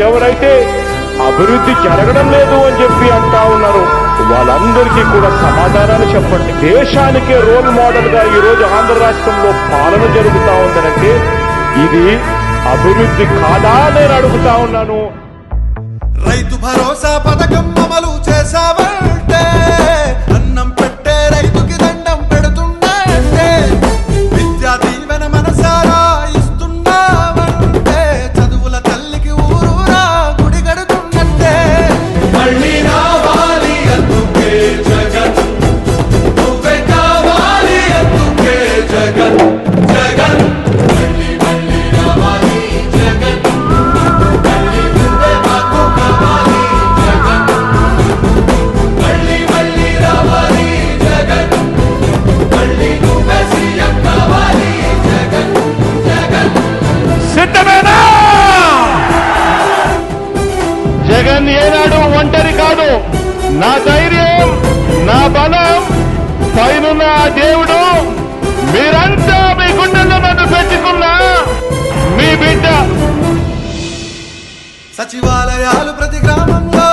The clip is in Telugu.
ఎవరైతే అభివృద్ధి జరగడం లేదు అని చెప్పి అంటా ఉన్నారు వాళ్ళందరికీ కూడా సమాధానాలు చెప్పండి. దేశానికే రోల్ మోడల్ గా ఈ రోజు ఆంధ్ర రాష్ట్రంలో పాలన జరుగుతా ఉందనంటే ఇది అభివృద్ధి కాదా నేను అడుగుతా ఉన్నాను. రైతు భరోసా పథకం అమలు చేసావంటే అన్నం పెట్టే రైతుకి దండం పెడుతుండే, విద్యా దీవెన మనసారా ఇస్తున్నావంటే చదువుల తల్లికి ఊరూరా గుడి గడుతున్నట్టే. మళ్ళీ రావాలి అందుకే జగన్, నువ్వే కావాలి అందుకే జగన్, జగన్ మళ్ళీ మళ్ళీ రావాలి జగన్, మళ్ళీ నువ్వే మాకు కావాలి జగన్, మళ్ళీ మళ్ళీ రావాలి జగన్, మళ్ళీ నువ్వే సీఎం కావాలి జగన్, జగన్. సిద్ధమేనా? జగన్ ఏనాడు ఒంటరి కాదు. నా ధైర్యం, నా బలం పైనున్న ఆ దేవుడు, మీరంతా మీ గుండెల్లో నన్ను పెట్టుకున్న మీ బిడ్డ. సచివాలయాలు ప్రతి గ్రామంలో